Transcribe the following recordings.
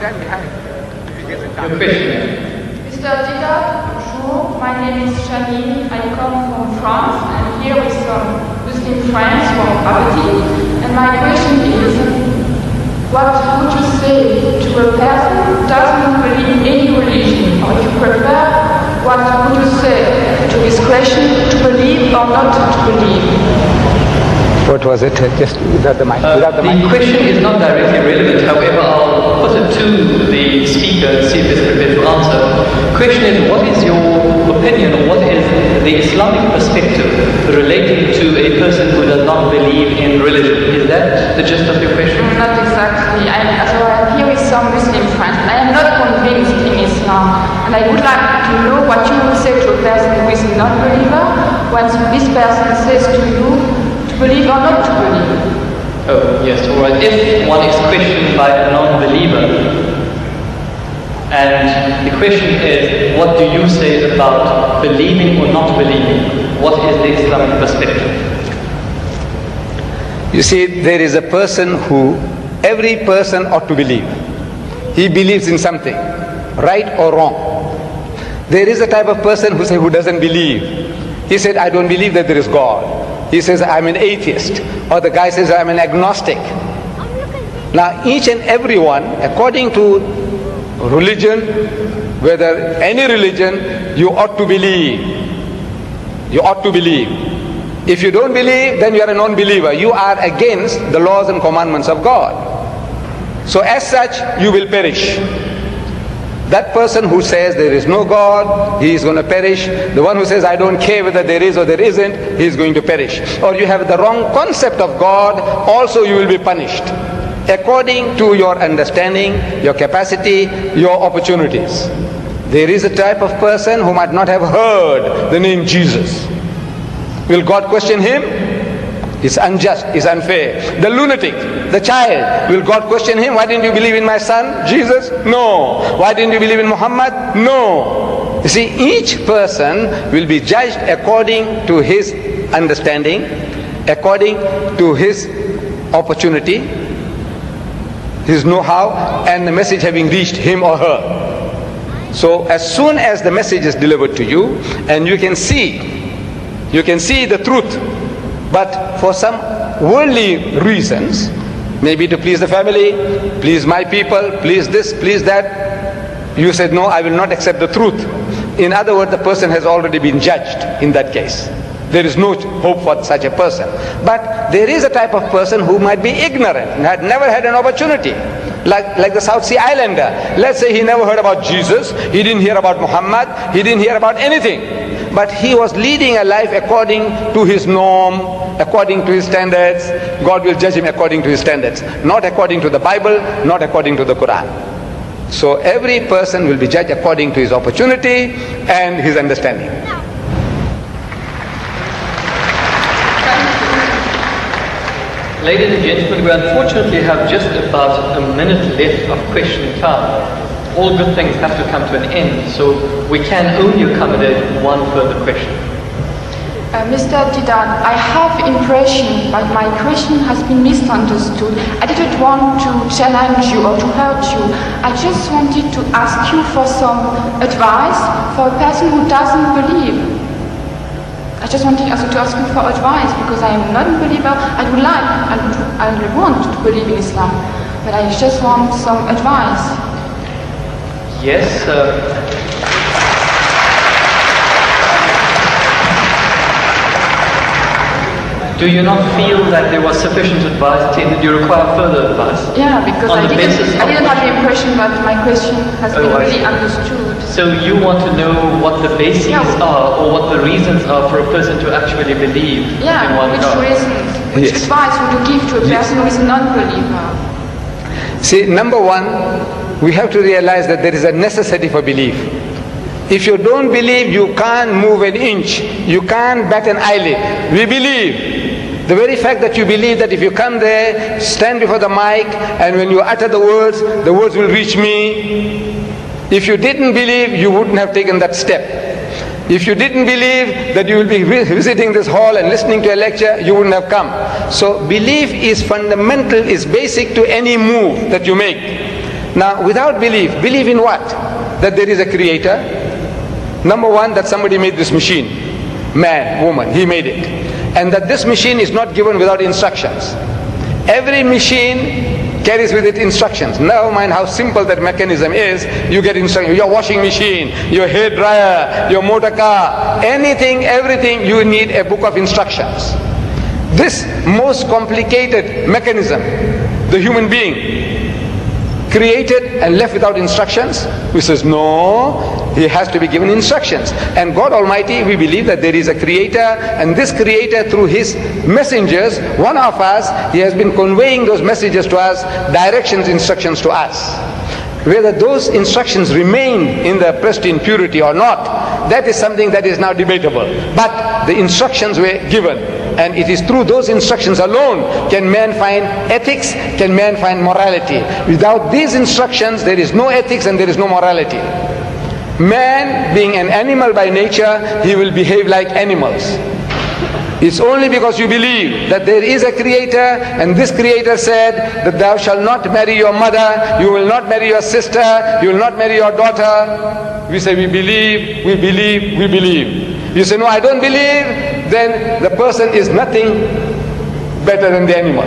stand behind. Your question. Mr. Deedat, bonjour. My name is Shani. I come from France. I'm here with some Muslim friends from Aberdeen. And my question is, what would you say to a person who doesn't believe in any religion? Or if you prefer, what would you say to his question, to believe or not to believe? What was it? Just without the mic. The question is not directly relevant, however, I'll put it to the speaker and see if he's prepared to answer. The question is, what is your opinion, or what is the Islamic perspective relating to a person who does not believe in religion? Is that the gist of your question? Not exactly. I'm here with some Muslim friends, and I am not convinced in Islam. And I would like to know what you would say to a person who is a non-believer when this person says to you, believe or not to believe? Oh, yes, all right. If one is questioned by a non-believer, and the question is, what do you say about believing or not believing? What is the Islamic perspective? You see, there is a person who every person ought to believe. He believes in something, right or wrong. There is a type of person who doesn't believe. He said, I don't believe that there is God. He says, I'm an atheist. Or the guy says, I'm an agnostic. Now, each and every one, according to religion, whether any religion, you ought to believe. You ought to believe. If you don't believe, then you are a non-believer. You are against the laws and commandments of God. So as such, you will perish. That person who says there is no God, he is going to perish. The one who says I don't care whether there is or there isn't, he is going to perish. Or you have the wrong concept of God, also you will be punished. According to your understanding, your capacity, your opportunities. There is a type of person who might not have heard the name Jesus. Will God question him? It's unjust, it's unfair. The lunatic, the child, will God question him? Why didn't you believe in my son, Jesus? No. Why didn't you believe in Muhammad? No. You see, each person will be judged according to his understanding, according to his opportunity, his know-how, and the message having reached him or her. So as soon as the message is delivered to you, and you can see the truth, but for some worldly reasons, maybe to please the family, please my people, please this, please that, you said, no, I will not accept the truth. In other words, the person has already been judged in that case. There is no hope for such a person. But there is a type of person who might be ignorant and had never had an opportunity. Like the South Sea Islander. Let's say he never heard about Jesus, he didn't hear about Muhammad, he didn't hear about anything. But he was leading a life according to his norm, according to his standards. God will judge him according to his standards, not according to the Bible, not according to the Quran. So every person will be judged according to his opportunity and his understanding. Ladies and gentlemen, we unfortunately have just about a minute left of question time. All good things have to come to an end, so we can only accommodate one further question. Mr. Deedat, I have impression, but my question has been misunderstood. I didn't want to challenge you or to hurt you. I just wanted to ask you for some advice for a person who doesn't believe. I just wanted also to ask you for advice because I am not a believer. I would want to believe in Islam, but I just want some advice. Yes, do you not feel that there was sufficient advice? Did you require further advice? Yeah, because I didn't have the impression that my question has been really understood. So you want to know what the bases are, or what the reasons are for a person to actually believe in one God? Which reasons? Which advice would you give to a person who is a non-believer? See, number one, we have to realize that there is a necessity for belief. If you don't believe, you can't move an inch. You can't bat an eyelid. We believe. The very fact that you believe that if you come there, stand before the mic, and when you utter the words will reach me. If you didn't believe, you wouldn't have taken that step. If you didn't believe that you will be visiting this hall and listening to a lecture, you wouldn't have come. So belief is fundamental, is basic to any move that you make. Now, without belief in what? That there is a creator. Number one, that somebody made this machine. Man, woman, he made it. And that this machine is not given without instructions. Every machine carries with it instructions. Never mind how simple that mechanism is, you get instructions. Your washing machine, your hair dryer, your motor car, anything, everything, you need a book of instructions. This most complicated mechanism, the human being, created and left without instructions? We says, no, he has to be given instructions. And God Almighty, we believe that there is a creator, and this creator through his messengers, one of us, he has been conveying those messages to us, directions, instructions to us. Whether those instructions remain in the pristine purity or not, that is something that is now debatable. But the instructions were given, and it is through those instructions alone can man find ethics, can man find morality. Without these instructions, there is no ethics and there is no morality. Man, being an animal by nature, he will behave like animals. It's only because you believe that there is a creator, and this creator said that thou shalt not marry your mother, you will not marry your sister, you will not marry your daughter. We say we believe, we believe, we believe. You say no, I don't believe, then the person is nothing better than the animal.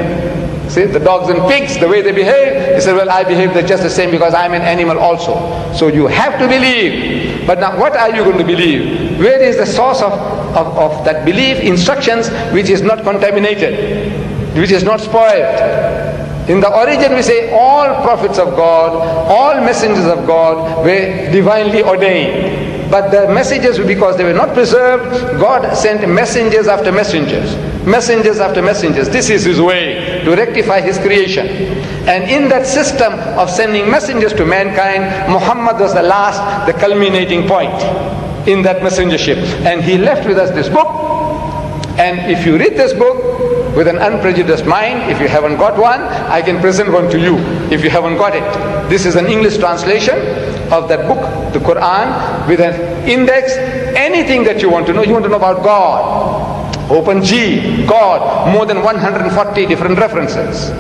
See, the dogs and pigs, the way they behave, he said, well, I behave just the same because I'm an animal also. So you have to believe. But now what are you going to believe? Where is the source of that belief? Instructions which is not contaminated, which is not spoiled. In the origin we say all prophets of God, all messengers of God were divinely ordained. But the messages, because they were not preserved, God sent messengers after messengers. Messengers after messengers. This is His way to rectify His creation. And in that system of sending messengers to mankind, Muhammad was the last, the culminating point in that messengership. And he left with us this book. And if you read this book with an unprejudiced mind, if you haven't got one, I can present one to you if you haven't got it. This is an English translation of that book, the Quran, with an index. Anything that you want to know about God. Open G, God, more than 140 different references.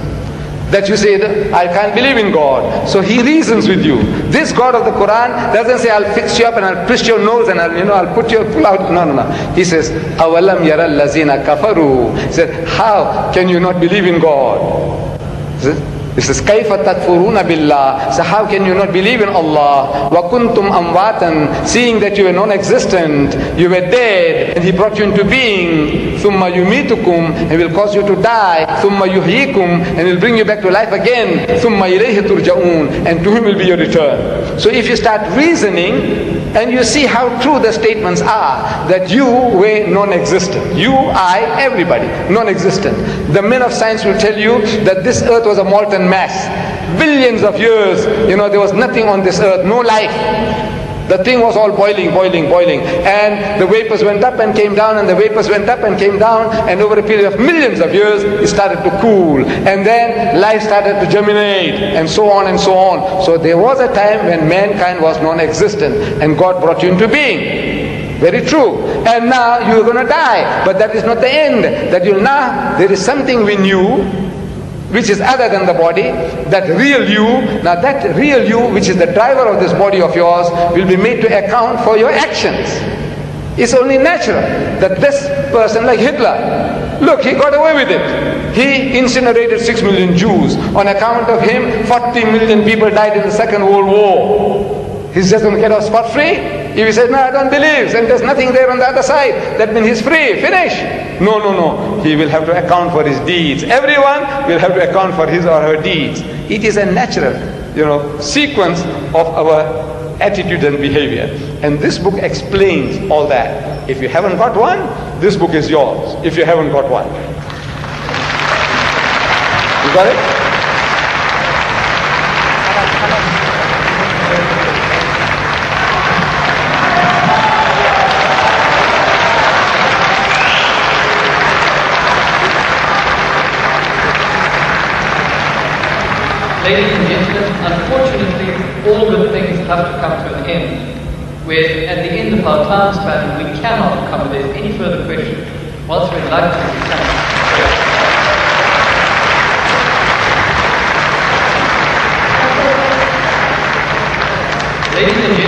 That you say, I can't believe in God. So He reasons with you. This God of the Quran doesn't say, I'll fix you up and I'll twist your nose and I'll pull out. No. He says, Awalam yara allazina kafaru. He said, how can you not believe in God? He says, Kaifa takfuruna billah. So how can you not believe in Allah? Wa kuntum amwatan. Seeing that you were non-existent, you were dead, and He brought you into being. Thumma yumitukum, He will cause you to die. Thumma yuhyikum, and He'll bring you back to life again. Thumma ilayhi turja'un, and to Him will be your return. So if you start reasoning, and you see how true the statements are, that you were non-existent. You, I, everybody, non-existent. The men of science will tell you that this earth was a molten mass. Billions of years, there was nothing on this earth, no life. The thing was all boiling. And the vapors went up and came down, and the vapors went up and came down, and over a period of millions of years, it started to cool. And then life started to germinate, and so on and so on. So there was a time when mankind was non-existent, and God brought you into being. Very true. And now you're going to die. But that is not the end. There is something we knew, which is other than the body, that real you. Now that real you, which is the driver of this body of yours, will be made to account for your actions. It's only natural that this person, like Hitler, look, he got away with it. He incinerated 6 million Jews. On account of him, 40 million people died in the Second World War. He's just going to get off scot-free? If he says, no, I don't believe, and there's nothing there on the other side, that means he's free, finish. No. He will have to account for his deeds. Everyone will have to account for his or her deeds. It is a natural, sequence of our attitude and behavior. And this book explains all that. If you haven't got one, this book is yours. If you haven't got one. You got it? Ladies and gentlemen, unfortunately, all good things have to come to an end. We're at the end of our time span, we cannot accommodate any further questions. Whilst we'd like to do Ladies and gentlemen,